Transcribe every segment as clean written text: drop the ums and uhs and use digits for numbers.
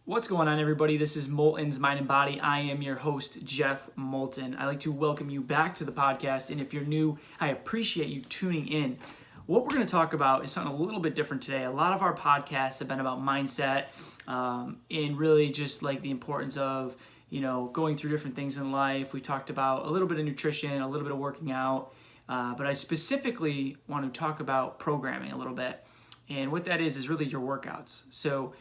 What's going on, everybody? This is Moulton's Mind and Body. I am your host, Jeff Moulton. I'd like to welcome you back to the podcast, and if you're new, I appreciate you tuning in. What we're going to talk about is something a little bit different today. A lot of our podcasts have been about mindset and really just like the importance of, going through different things in life. We talked about a little bit of nutrition, a little bit of working out, but I specifically want to talk about programming a little bit. And what that is really your workouts. So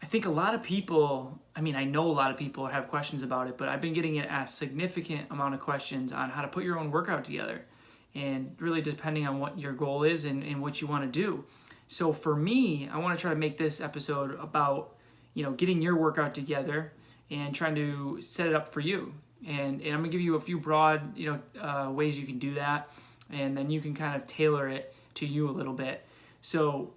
I think a lot of people, I know a lot of people have questions about it, but I've been getting asked significant amount of questions on how to put your own workout together, and really depending on what your goal is and what you want to do. So for me, I want to try to make this episode about, getting your workout together and trying to set it up for you. And I'm gonna give you a few broad, ways you can do that, and then you can kind of tailor it to you a little bit. So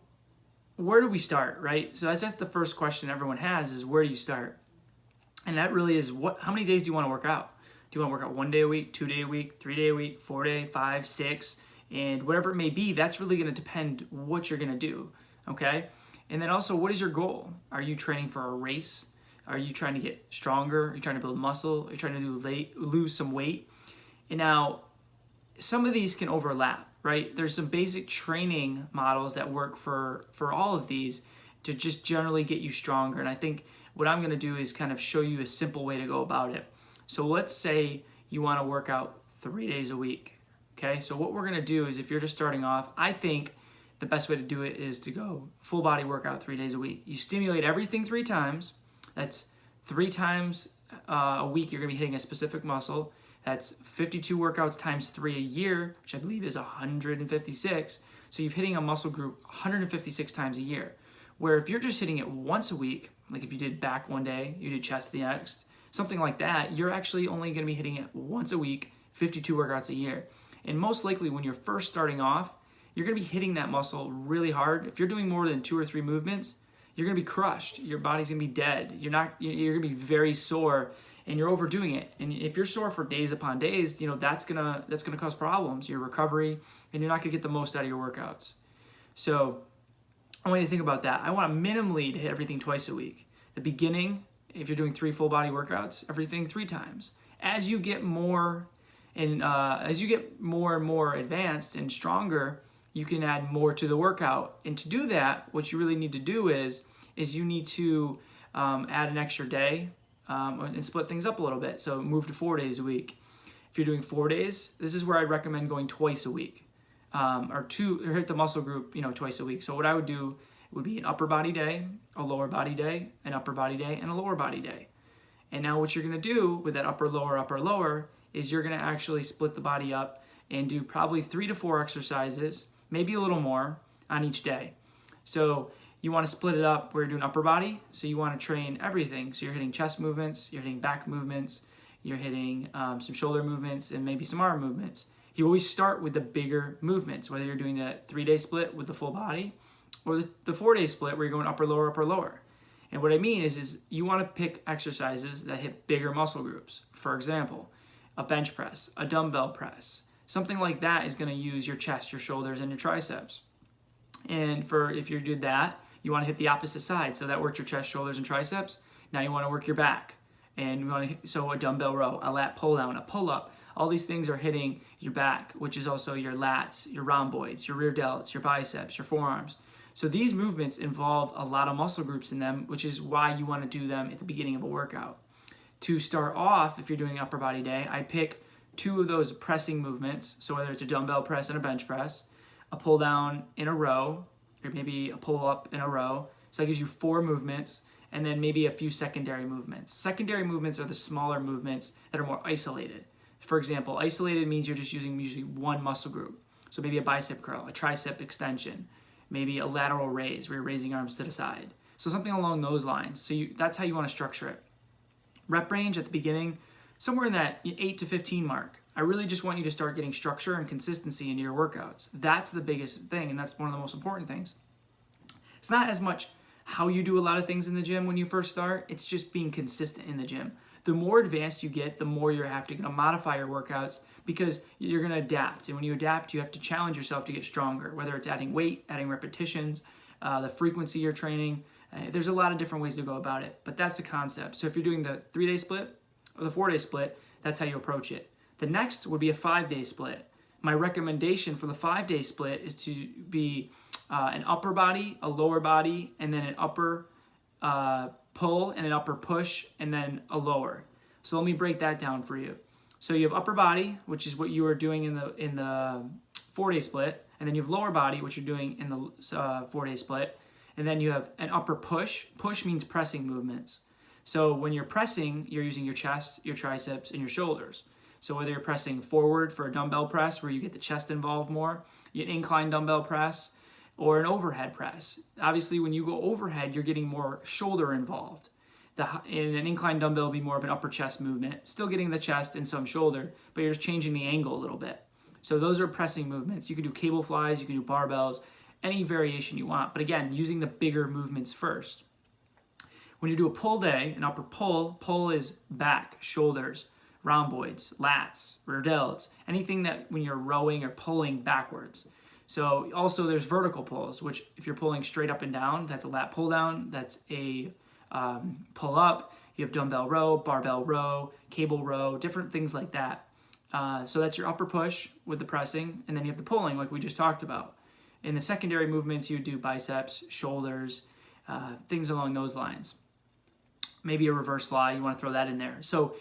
where do we start, right? So that's the first question everyone has is, where do you start? And that really is, how many days do you want to work out? Do you want to work out 1 day a week, 2 day a week, 3 day a week, 4 day, 5, 6, and whatever it may be? That's really going to depend what you're going to do, okay? And then also, what is your goal? Are you training for a race? Are you trying to get stronger? Are you trying to build muscle? Are you trying to lose some weight? And now, some of these can overlap, right? There's some basic training models that work for all of these to just generally get you stronger. And I think what I'm going to do is kind of show you a simple way to go about it. So let's say you want to work out 3 days a week, okay? So what we're going to do is, if you're just starting off, I think the best way to do it is to go full body workout 3 days a week. You stimulate everything 3 times. That's 3 times a week you're going to be hitting a specific muscle. That's 52 workouts times 3 a year, which I believe is 156. So you're hitting a muscle group 156 times a year. Where if you're just hitting it once a week, like if you did back one day, you did chest the next, something like that, you're actually only going to be hitting it once a week, 52 workouts a year. And most likely when you're first starting off, you're going to be hitting that muscle really hard. If you're doing more than 2 or 3 movements, you're going to be crushed. Your body's going to be dead. You're going to be very sore, and you're overdoing it. And if you're sore for days upon days, that's gonna cause problems, your recovery, and you're not gonna get the most out of your workouts. So I want you to think about that. I want minimally to hit everything twice a week. The beginning, if you're doing 3 full body workouts, everything 3 times. As you get more and more advanced and stronger, you can add more to the workout. And to do that, what you really need to do is you need to add an extra day. And split things up a little bit. So move to 4 days a week. If you're doing 4 days, this is where I'd recommend going twice a week, or hit the muscle group, twice a week. So what I would do would be an upper body day, a lower body day, an upper body day, and a lower body day. And now what you're going to do with that upper, lower is you're going to actually split the body up and do probably 3 to 4 exercises, maybe a little more on each day. So you want to split it up where you're doing upper body, so you want to train everything. So you're hitting chest movements, you're hitting back movements, you're hitting some shoulder movements, and maybe some arm movements. You always start with the bigger movements, whether you're doing a 3-day split with the full body or the 4-day split where you're going upper, lower. And what I mean is you want to pick exercises that hit bigger muscle groups. For example, a bench press, a dumbbell press. Something like that is going to use your chest, your shoulders, and your triceps. And if you did that, you want to hit the opposite side. So that worked your chest, shoulders, and triceps. Now you want to work your back. And so a dumbbell row, a lat pull down, a pull up. All these things are hitting your back, which is also your lats, your rhomboids, your rear delts, your biceps, your forearms. So these movements involve a lot of muscle groups in them, which is why you want to do them at the beginning of a workout. To start off, if you're doing an upper body day, I pick 2 of those pressing movements. So whether it's a dumbbell press and a bench press, a pull down in a row, or maybe a pull up in a row. So that gives you 4 movements, and then maybe a few secondary movements. Secondary movements are the smaller movements that are more isolated. For example, isolated means you're just using usually 1 muscle group. So maybe a bicep curl, a tricep extension, maybe a lateral raise where you're raising arms to the side. So something along those lines. So that's how you want to structure it. Rep range at the beginning, somewhere in that 8 to 15 mark. I really just want you to start getting structure and consistency into your workouts. That's the biggest thing, and that's one of the most important things. It's not as much how you do a lot of things in the gym when you first start, it's just being consistent in the gym. the more advanced you get, the more you're going to modify your workouts because you're going to adapt. And when you adapt, you have to challenge yourself to get stronger, whether it's adding weight, adding repetitions, the frequency you're training. There's a lot of different ways to go about it, but that's the concept. So if you're doing the 3-day split or the 4-day split, that's how you approach it. The next would be a 5-day split. My recommendation for the 5-day split is to be an upper body, a lower body, and then an upper pull and an upper push, and then a lower. So let me break that down for you. So you have upper body, which is what you are doing in the 4-day split, and then you have lower body, which you're doing in the 4-day split, and then you have an upper push. Push means pressing movements. So when you're pressing, you're using your chest, your triceps, and your shoulders. So whether you're pressing forward for a dumbbell press where you get the chest involved more, an incline dumbbell press, or an overhead press. Obviously, when you go overhead, you're getting more shoulder involved. In an incline dumbbell will be more of an upper chest movement, still getting the chest and some shoulder, but you're just changing the angle a little bit. So those are pressing movements. You can do cable flies, you can do barbells, any variation you want. But again, using the bigger movements first. When you do a pull day, an upper pull is back, shoulders, rhomboids, lats, rear delts, anything that when you're rowing or pulling backwards. So also there's vertical pulls, which if you're pulling straight up and down, that's a lat pull down, that's a pull up. You have dumbbell row, barbell row, cable row, different things like that. So that's your upper push with the pressing, and then you have the pulling like we just talked about. In the secondary movements, you do biceps, shoulders, things along those lines. Maybe a reverse fly, you want to throw that in there. So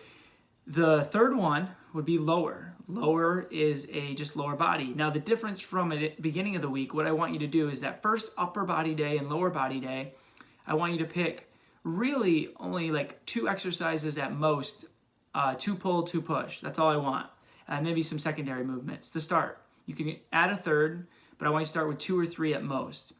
the third one would be lower. Lower is just lower body. Now the difference from the beginning of the week, what I want you to do is that first upper body day and lower body day, I want you to pick really only like 2 exercises at most, 2 pull, 2 push. That's all I want. And maybe some secondary movements to start. You can add a third, but I want you to start with 2 or 3 at most.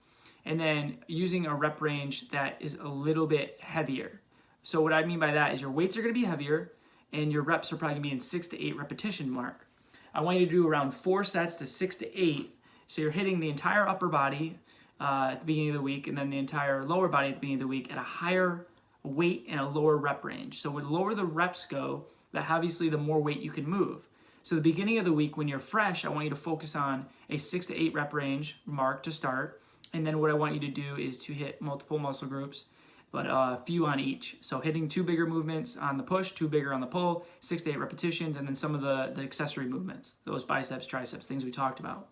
And then using a rep range that is a little bit heavier. So what I mean by that is your weights are going to be heavier, and your reps are probably going to be in 6 to 8 repetition mark. I want you to do around 4 sets to 6 to 8, so you're hitting the entire upper body at the beginning of the week, and then the entire lower body at the beginning of the week at a higher weight and a lower rep range. So the lower the reps go, obviously the more weight you can move. So the beginning of the week when you're fresh, I want you to focus on a 6 to 8 rep range mark to start, and then what I want you to do is to hit multiple muscle groups, but a few on each. So hitting 2 bigger movements on the push, 2 bigger on the pull, 6 to 8 repetitions, and then some of the accessory movements, those biceps, triceps, things we talked about.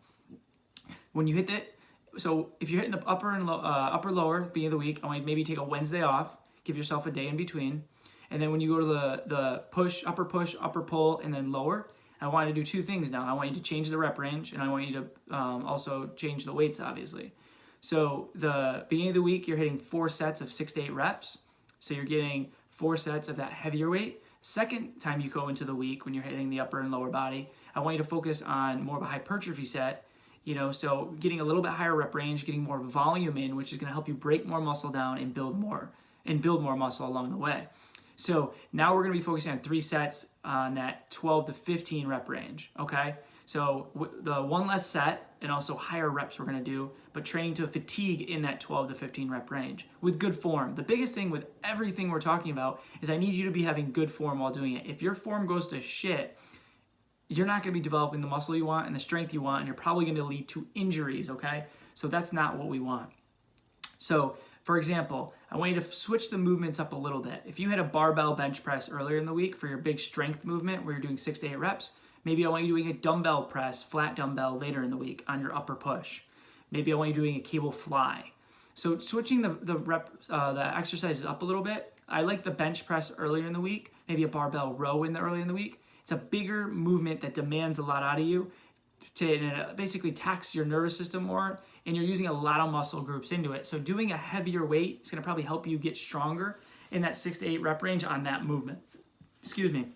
When you hit that, so if you're hitting the upper and upper lower at the beginning of the week, I want you to maybe take a Wednesday off, give yourself a day in between, and then when you go to the push, upper pull, and then lower, I want you to do 2 things now. I want you to change the rep range, and I want you to also change the weights, obviously. So the beginning of the week, you're hitting 4 sets of 6 to 8 reps. So you're getting 4 sets of that heavier weight. Second time you go into the week when you're hitting the upper and lower body, I want you to focus on more of a hypertrophy set. So getting a little bit higher rep range, getting more volume in, which is going to help you break more muscle down and build more muscle along the way. So now we're going to be focusing on 3 sets on that 12 to 15 rep range. Okay. So the 1 less set and also higher reps we're going to do, but training to fatigue in that 12 to 15 rep range with good form. The biggest thing with everything we're talking about is I need you to be having good form while doing it. If your form goes to shit, you're not going to be developing the muscle you want and the strength you want, and you're probably going to lead to injuries, okay? So that's not what we want. So, for example, I want you to switch the movements up a little bit. If you had a barbell bench press earlier in the week for your big strength movement where you're doing 6 to 8 reps, maybe I want you doing a dumbbell press, flat dumbbell later in the week on your upper push. Maybe I want you doing a cable fly. So switching the exercises up a little bit. I like the bench press earlier in the week, maybe a barbell row early in the week. It's a bigger movement that demands a lot out of you. It basically taxes your nervous system more, and you're using a lot of muscle groups into it. So doing a heavier weight is going to probably help you get stronger in that 6 to 8 rep range on that movement. Excuse me.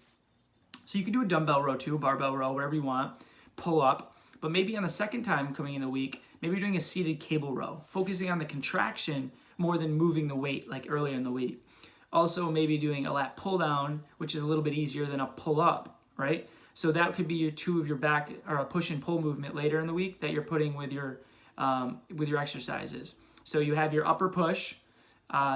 So you can do a dumbbell row too, barbell row, whatever you want, pull up. But maybe on the second time coming in the week, maybe you're doing a seated cable row, focusing on the contraction more than moving the weight like earlier in the week. Also maybe doing a lat pull down, which is a little bit easier than a pull up, right? So that could be your 2 of your back or a push and pull movement later in the week that you're putting with your exercises. So you have your upper push.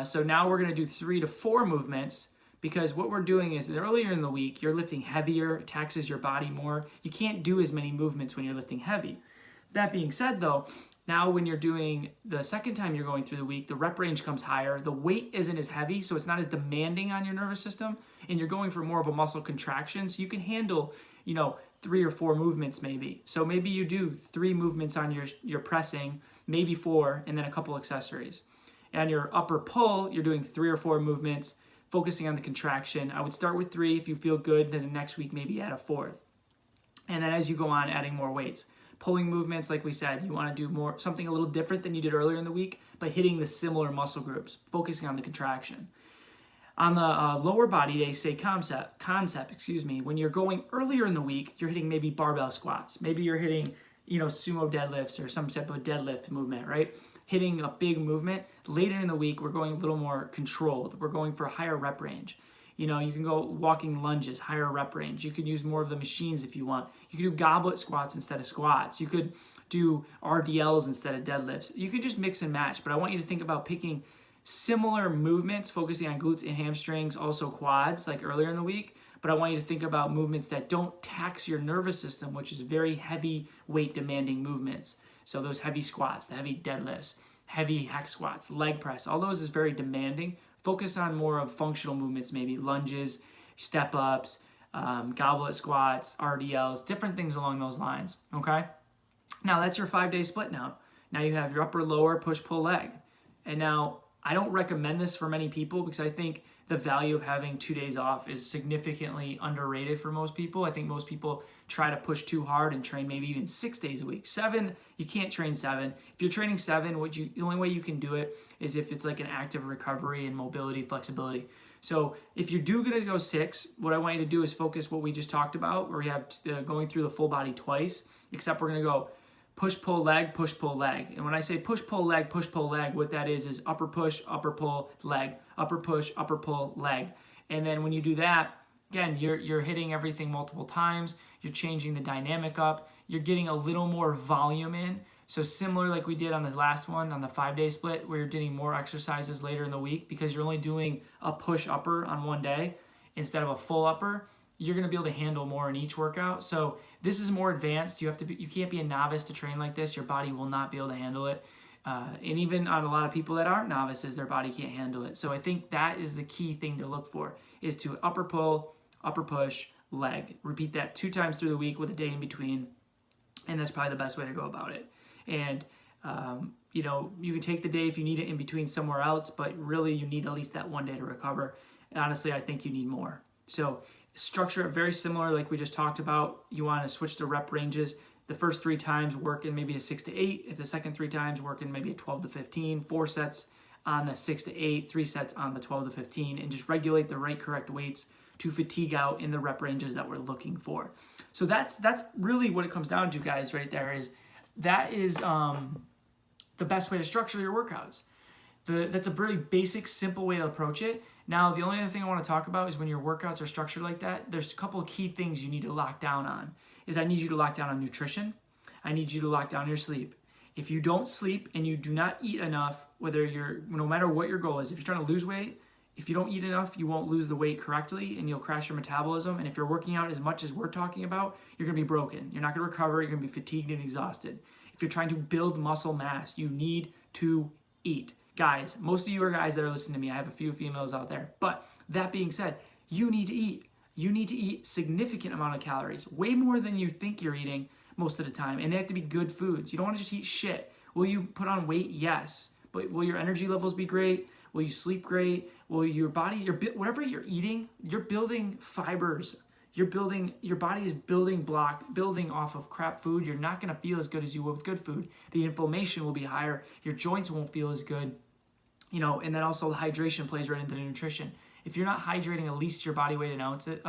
So now we're going to do 3 to 4 movements because what we're doing is that earlier in the week, you're lifting heavier, it taxes your body more. You can't do as many movements when you're lifting heavy. That being said though, now when you're doing the second time you're going through the week, the rep range comes higher, the weight isn't as heavy, so it's not as demanding on your nervous system, and you're going for more of a muscle contraction, so you can handle, 3 or 4 movements maybe. So maybe you do 3 movements on your pressing, maybe 4, and then a couple accessories. And your upper pull, you're doing 3 or 4 movements, focusing on the contraction. I would start with 3 if you feel good, then the next week maybe add a 4th. And then as you go on, adding more weights. Pulling movements, like we said, you want to do something a little different than you did earlier in the week, but hitting the similar muscle groups, focusing on the contraction. On the lower body day, say concept, when you're going earlier in the week, you're hitting maybe barbell squats. Maybe you're hitting, sumo deadlifts or some type of deadlift movement, right? Hitting a big movement. Later in the week, we're going a little more controlled. We're going for a higher rep range. You can go walking lunges, higher rep range. You could use more of the machines if you want. You could do goblet squats instead of squats. You could do RDLs instead of deadlifts. You can just mix and match, but I want you to think about picking similar movements, focusing on glutes and hamstrings, also quads, like earlier in the week. But I want you to think about movements that don't tax your nervous system, which is very heavy weight demanding movements. So those heavy squats, the heavy deadlifts, heavy hack squats, leg press, all those is very demanding. Focus on more of functional movements, maybe lunges, step ups, goblet squats, RDLs, different things along those lines, okay? Now that's your 5-day split now. Now you have your upper, lower, push, pull, leg. And now I don't recommend this for many people because I think the value of having 2 days off is significantly underrated for most people. I think most people try to push too hard and train maybe even 6 days a week. 7, you can't train 7. If you're training 7, the only way you can do it is if it's like an active recovery and mobility, flexibility. So if you're going to go 6, what I want you to do is focus what we just talked about, where we have going through the full body twice, except we're going to go push, pull, leg, push, pull, leg. And when I say push, pull, leg, what that is upper push, upper pull, leg, upper push, upper pull, leg. And then when you do that, again, you're hitting everything multiple times. You're changing the dynamic up. You're getting a little more volume in. So similar like we did on the last one, on the 5-day split, where you're doing more exercises later in the week because you're only doing a push upper on one day instead of a full upper. You're going to be able to handle more in each workout. So this is more advanced. You can't be a novice to train like this. Your body will not be able to handle it. And even on a lot of people that aren't novices, their body can't handle it. So I think that is the key thing to look for, is to upper pull, upper push, leg. Repeat that 2 times through the week with a day in between. And that's probably the best way to go about it. And, you can take the day if you need it in between somewhere else, but really you need at least that 1 day to recover. And honestly, I think you need more. So structure it very similar like we just talked about. You want to switch the rep ranges. The first 3 times work in maybe a 6 to 8. If the second 3 times work in maybe a 12 to 15, 4 sets on the 6 to 8, 3 sets on the 12 to 15, and just regulate the right correct weights to fatigue out in the rep ranges that we're looking for. So that's really what it comes down to, guys, right there. That is the best way to structure your workouts. That's a very basic, simple way to approach it. Now, the only other thing I want to talk about is when your workouts are structured like that, there's a couple of key things you need to lock down on. I need you to lock down on nutrition. I need you to lock down your sleep. If you don't sleep and you do not eat enough, no matter what your goal is, if you're trying to lose weight, if you don't eat enough, you won't lose the weight correctly and you'll crash your metabolism. And if you're working out as much as we're talking about, you're going to be broken. You're not going to recover. You're going to be fatigued and exhausted. If you're trying to build muscle mass, you need to eat. Guys, most of you are guys that are listening to me. I have a few females out there. But that being said, you need to eat. You need to eat significant amount of calories, way more than you think you're eating most of the time. And they have to be good foods. You don't want to just eat shit. Will you put on weight? Yes. But will your energy levels be great? Will you sleep great? Will your body, whatever you're eating, you're building fibers. Your body is building off of crap food. You're not going to feel as good as you will with good food. The inflammation will be higher. Your joints won't feel as good. And then also the hydration plays right into the nutrition. If you're not hydrating at least your body weight in ounces,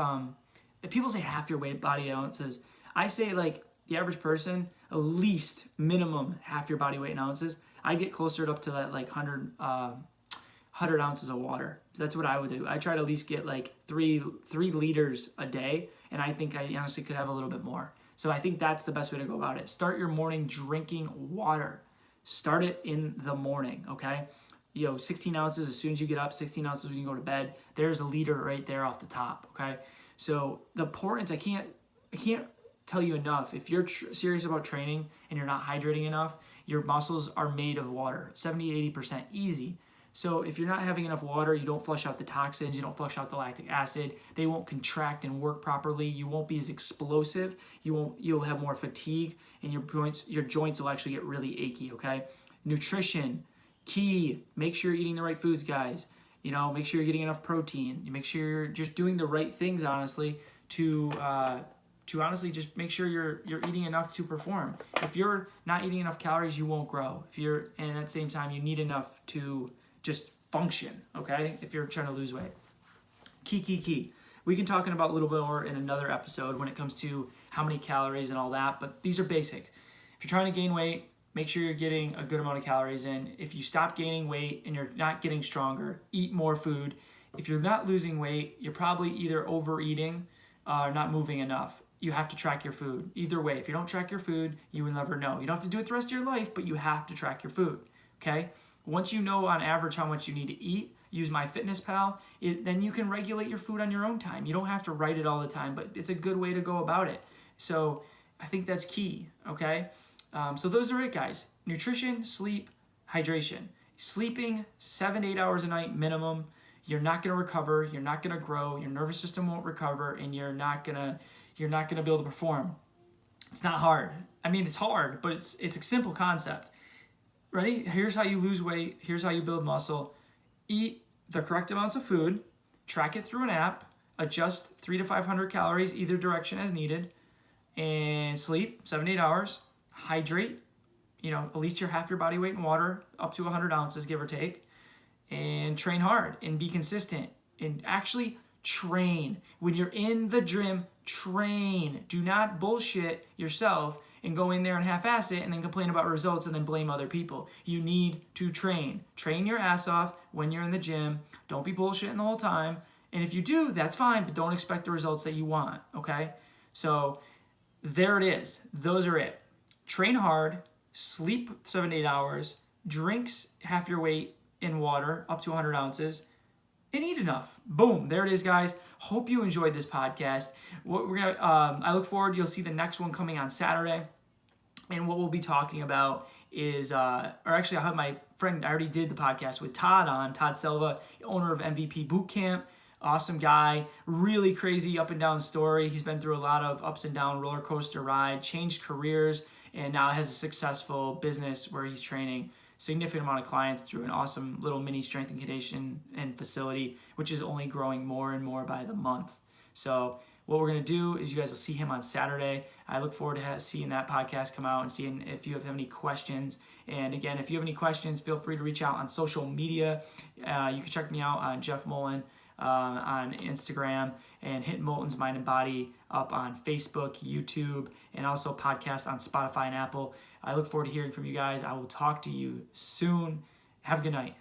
people say half your body ounces. I say like the average person, at least minimum half your body weight in ounces. I get closer up to that like 100 ounces of water. That's what I would do. I try to at least get like 3 liters a day, and I think I honestly could have a little bit more. So I think that's the best way to go about it. Start your morning drinking water. Start it in the morning, okay? 16 ounces as soon as you get up, 16 ounces when you go to bed. There's a liter right there off the top, okay? So the importance, I can't tell you enough. If you're serious about training and you're not hydrating enough, your muscles are made of water, 70-80% easy. So if you're not having enough water, you don't flush out the toxins, you don't flush out the lactic acid, they won't contract and work properly, you won't be as explosive, you'll have more fatigue, and your joints will actually get really achy, okay? Nutrition, key. Make sure you're eating the right foods, guys. Make sure you're getting enough protein. You make sure you're just doing the right things, honestly, to honestly just make sure you're eating enough to perform. If you're not eating enough calories, you won't grow. And at the same time, you need enough to just function, okay? If you're trying to lose weight. Key. We can talk about a little bit more in another episode when it comes to how many calories and all that, but these are basic. If you're trying to gain weight, make sure you're getting a good amount of calories in. If you stop gaining weight and you're not getting stronger, eat more food. If you're not losing weight, you're probably either overeating or not moving enough. You have to track your food. Either way, if you don't track your food, you will never know. You don't have to do it the rest of your life, but you have to track your food, okay? Once you know on average how much you need to eat, use MyFitnessPal, then you can regulate your food on your own time. You don't have to write it all the time, but it's a good way to go about it. So I think that's key, okay? So those are it, guys. Nutrition, sleep, hydration. Sleeping 7 to 8 hours a night minimum. You're not going to recover. You're not going to grow. Your nervous system won't recover, and you're not going to be able to perform. It's not hard. I mean, it's hard, but it's a simple concept. Ready? Here's how you lose weight. Here's how you build muscle. Eat the correct amounts of food. Track it through an app. Adjust 300 to 500 calories either direction as needed. And sleep 7 to 8 hours. Hydrate. At least you're half your body weight in water, up to 100 ounces, give or take. And train hard and be consistent. And actually train. When you're in the gym, train. Do not bullshit yourself and go in there and half-ass it and then complain about results and then blame other people. You need to train. Train your ass off when you're in the gym. Don't be bullshitting the whole time. And if you do, that's fine, but don't expect the results that you want, okay? So there it is. Those are it. Train hard, sleep 7 to 8 hours, drinks half your weight in water, up to 100 ounces, and eat enough. Boom. There it is, guys. Hope you enjoyed this podcast. I look forward. You'll see the next one coming on Saturday. And what we'll be talking about is, I'll have my friend, I already did the podcast with Todd Silva, owner of MVP Bootcamp. Awesome guy, really crazy up and down story. He's been through a lot of ups and down roller coaster ride, changed careers, and now has a successful business where he's training significant amount of clients through an awesome little mini strength and conditioning and facility, which is only growing more and more by the month. So what we're going to do is you guys will see him on Saturday. I look forward to seeing that podcast come out and seeing if you have any questions. And again, if you have any questions, feel free to reach out on social media. You can check me out on Jeff Mullen on Instagram, and hit Molten's Mind and Body up on Facebook, YouTube, and also podcasts on Spotify and Apple. I look forward to hearing from you guys. I will talk to you soon. Have a good night.